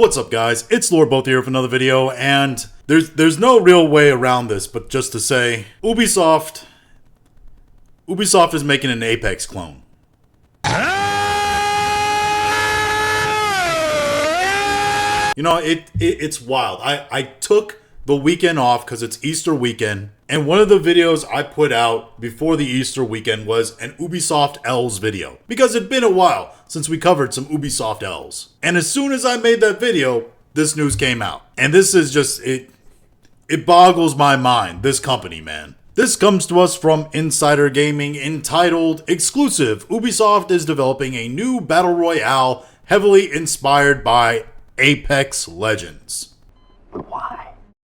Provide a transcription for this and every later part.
What's up, guys? It's Lord Both here with another video, and there's no real way around this, but just to say, Ubisoft is making an Apex clone. You know, it's wild. I took the weekend off because it's Easter weekend, and one of the videos I put out before the Easter weekend was an Ubisoft L's video, because it'd been a while since we covered some Ubisoft L's. And as soon as I made that video, this news came out. And this is just, it boggles my mind, this company, man. This comes to us from Insider Gaming, entitled, "Exclusive, Ubisoft is developing a new Battle Royale heavily inspired by Apex Legends." Why?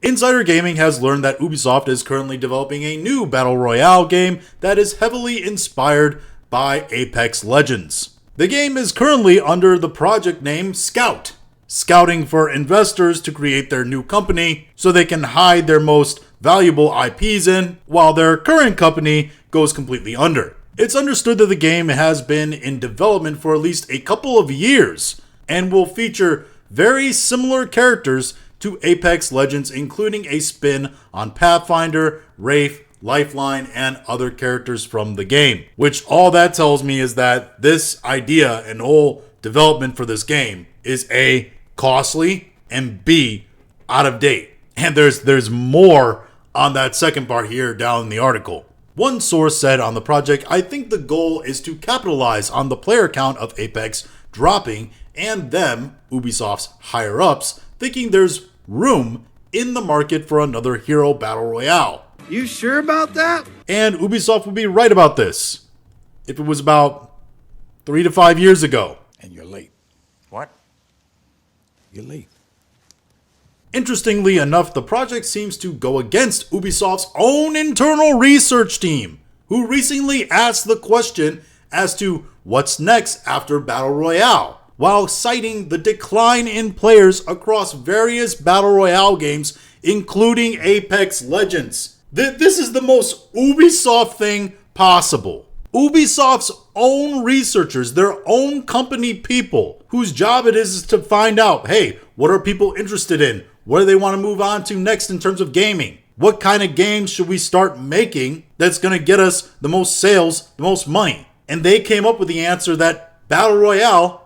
Insider Gaming has learned that Ubisoft is currently developing a new Battle Royale game that is heavily inspired by Apex Legends. The game is currently under the project name Scout, scouting for investors to create their new company so they can hide their most valuable IPs in, while their current company goes completely under. It's understood that the game has been in development for at least a couple of years and will feature very similar characters to Apex Legends, including a spin on Pathfinder, Wraith, Lifeline, and other characters from the game. Which all that tells me is that this idea and whole development for this game is A, costly, and B, out of date. And there's more on that second part here down in the article. One source said on the project, "I think the goal is to capitalize on the player count of Apex dropping and them, Ubisoft's higher-ups, thinking there's room in the market for another hero battle royale." You sure about that? And Ubisoft would be right about this if it was about 3 to 5 years ago. And you're late. What? You're late. Interestingly enough, the project seems to go against Ubisoft's own internal research team, who recently asked the question as to what's next after Battle Royale, while citing the decline in players across various Battle Royale games, including Apex Legends. This is the most Ubisoft thing possible. Ubisoft's own researchers, their own company people, whose job it is to find out, hey, what are people interested in? What do they want to move on to next in terms of gaming? What kind of games should we start making that's going to get us the most sales, the most money? And they came up with the answer that Battle Royale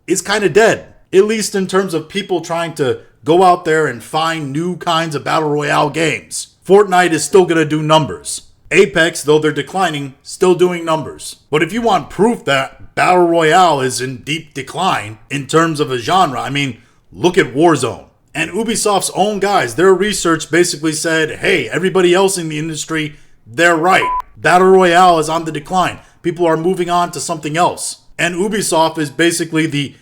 is kind of dead, at least in terms of people trying to go out there and find new kinds of Battle Royale games. Fortnite is still going to do numbers. Apex, though they're declining, still doing numbers. But if you want proof that Battle Royale is in deep decline in terms of a genre, I mean, look at Warzone. And Ubisoft's own guys, their research basically said, hey, everybody else in the industry, they're right. Battle Royale is on the decline. People are moving on to something else. And Ubisoft is basically the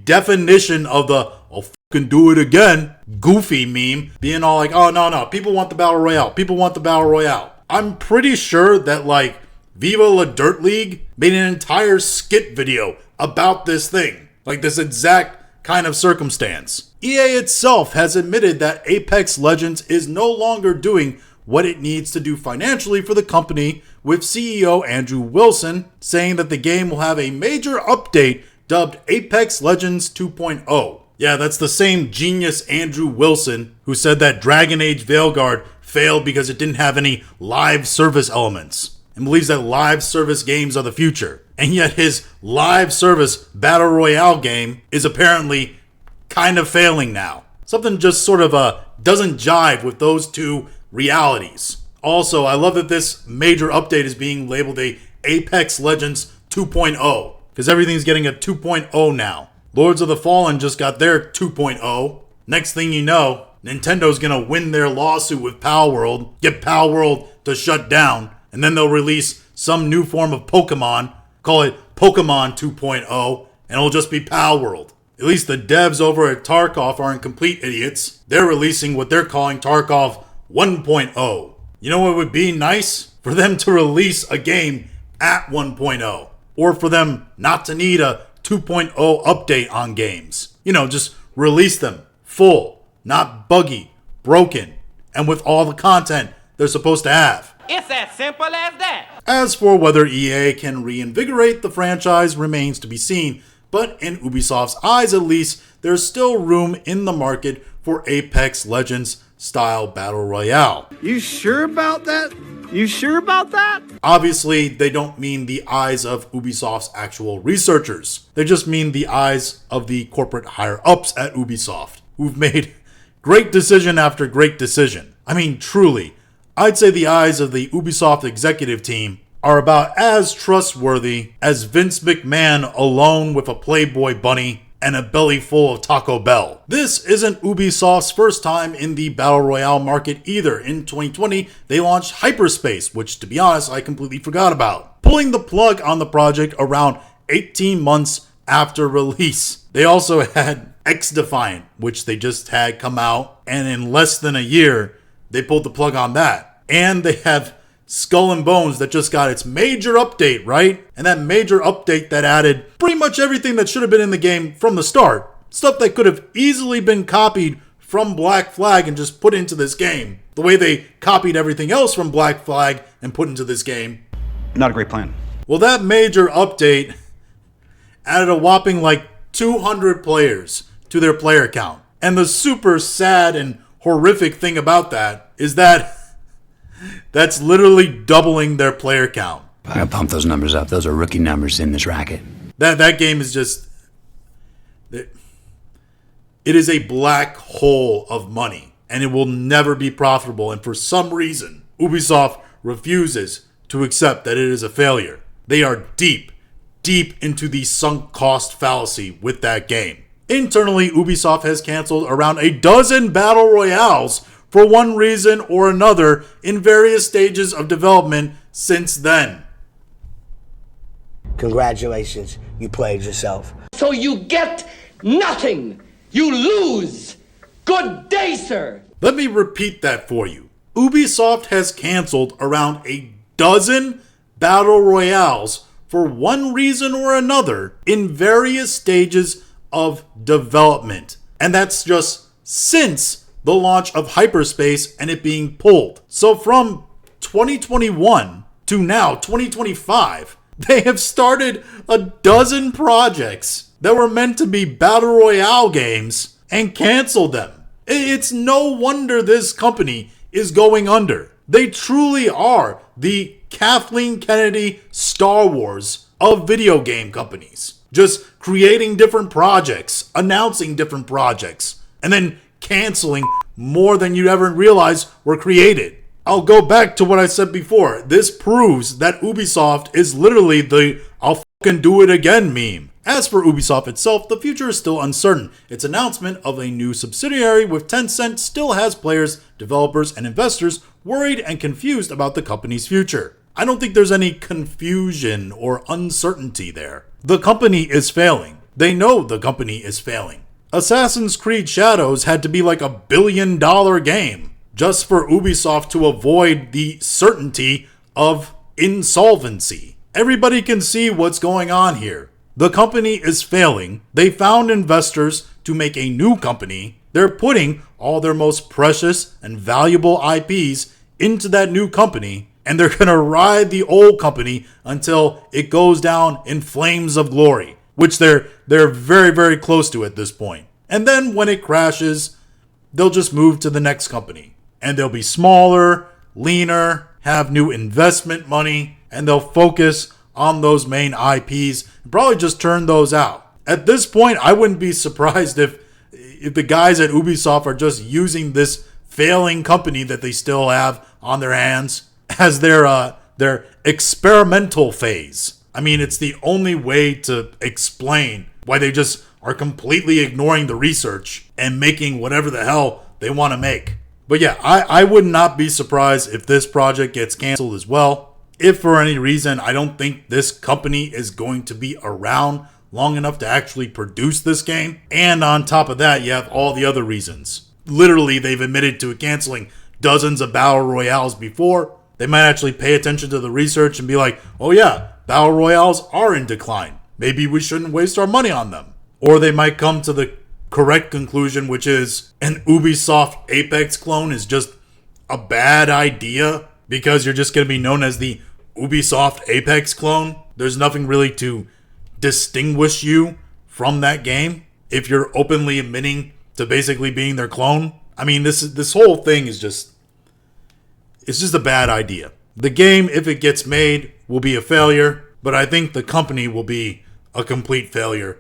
definition of the "I'll fucking do it again" goofy meme, being all like, oh no, people want the Battle Royale. People want the Battle Royale. I'm pretty sure that like Viva La Dirt League made an entire skit video about this thing. Like this exact kind of circumstance. EA itself has admitted that Apex Legends is no longer doing what it needs to do financially for the company, with CEO Andrew Wilson saying that the game will have a major update dubbed Apex Legends 2.0. Yeah, that's the same genius Andrew Wilson who said that Dragon Age Veilguard failed because it didn't have any live service elements, and believes that live service games are the future. And yet his live service Battle Royale game is apparently kind of failing now. Something just sort of doesn't jive with those two realities. Also, I love that this major update is being labeled a Apex Legends 2.0, because everything's getting a 2.0 now. Lords of the Fallen just got their 2.0. Next thing you know, Nintendo's gonna win their lawsuit with Palworld, get Palworld to shut down, and then they'll release some new form of Pokemon, call it Pokemon 2.0, and it'll just be Palworld. At least the devs over at Tarkov aren't complete idiots. They're releasing what they're calling Tarkov 1.0. You know what would be nice? For them to release a game at 1.0. Or for them not to need a 2.0 update on games. You know, just release them full, not buggy, broken, and with all the content they're supposed to have. It's as simple as that. As for whether EA can reinvigorate the franchise remains to be seen, but in Ubisoft's eyes at least, there's still room in the market for Apex Legends style Battle Royale. You sure about that? You sure about that? Obviously, they don't mean the eyes of Ubisoft's actual researchers. They just mean the eyes of the corporate higher-ups at Ubisoft, who've made great decision after great decision. I mean, truly, I'd say the eyes of the Ubisoft executive team are about as trustworthy as Vince McMahon alone with a Playboy bunny and a belly full of Taco Bell. This isn't Ubisoft's first time in the Battle Royale market either. In 2020, they launched Hyperspace, which to be honest, I completely forgot about, pulling the plug on the project around 18 months after release. They also had X-Defiant, which they just had come out, and in less than a year, they pulled the plug on that. And they have Skull and Bones that just got its major update, right? And that major update that added pretty much everything that should have been in the game from the start. Stuff that could have easily been copied from Black Flag and just put into this game. The way they copied everything else from Black Flag and put into this game. Not a great plan. Well, that major update added a whopping like 200 players to their player count. And the super sad and horrific thing about that is that that's literally doubling their player count. I gotta pump those numbers up. Those are rookie numbers in this racket. That game is just... It is a black hole of money, and it will never be profitable. And for some reason, Ubisoft refuses to accept that it is a failure. They are deep into the sunk cost fallacy with that game. Internally, Ubisoft has canceled around a dozen battle royales for one reason or another in various stages of development since then. Congratulations, you played yourself. So you get nothing. You lose. Good day, sir. Let me repeat that for you. Ubisoft has canceled around a dozen battle royales for one reason or another in various stages of development. And that's just since the launch of Hyperspace and it being pulled. So from 2021 to now, 2025, they have started a dozen projects that were meant to be Battle Royale games and canceled them. It's no wonder this company is going under. They truly are the Kathleen Kennedy Star Wars of video game companies. Just creating different projects, announcing different projects, and then canceling more than you ever realized were created. I'll go back to what I said before. This proves that Ubisoft is literally the "I'll fucking do it again" meme. As for Ubisoft itself, the future is still uncertain. Its announcement of a new subsidiary with Tencent still has players, developers, and investors worried and confused about the company's future. I don't think there's any confusion or uncertainty there. The company is failing. They know the company is failing. Assassin's Creed Shadows had to be like $1 billion game just for Ubisoft to avoid the certainty of insolvency. Everybody can see what's going on here. The company is failing. They found investors to make a new company. They're putting all their most precious and valuable IPs into that new company, and they're going to ride the old company until it goes down in flames of glory, which they're very, very close to at this point. And then when it crashes, they'll just move to the next company. And they'll be smaller, leaner, have new investment money, and they'll focus on those main IPs and probably just turn those out. At this point, I wouldn't be surprised if the guys at Ubisoft are just using this failing company that they still have on their hands as their experimental phase. I mean, it's the only way to explain why they just are completely ignoring the research and making whatever the hell they want to make. But yeah, I would not be surprised if this project gets canceled as well. If for any reason, I don't think this company is going to be around long enough to actually produce this game. And on top of that, you have all the other reasons. Literally, they've admitted to canceling dozens of battle royales before. They might actually pay attention to the research and be like, oh yeah, battle royales are in decline. Maybe we shouldn't waste our money on them. Or they might come to the correct conclusion, which is an Ubisoft Apex clone is just a bad idea because you're just going to be known as the Ubisoft Apex clone. There's nothing really to distinguish you from that game. if you're openly admitting to basically being their clone. I mean, this whole thing is just, it's just a bad idea. The game, if it gets made, will be a failure, but I think the company will be a complete failure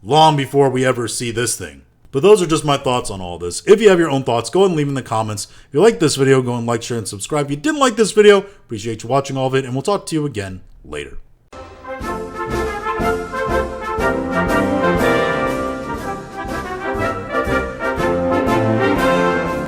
long before we ever see this thing. But those are just my thoughts on all this. If you have your own thoughts, go ahead and leave them in the comments. If you like this video, go and like, share, and subscribe. If you didn't like this video, appreciate you watching all of it, and we'll talk to you again later.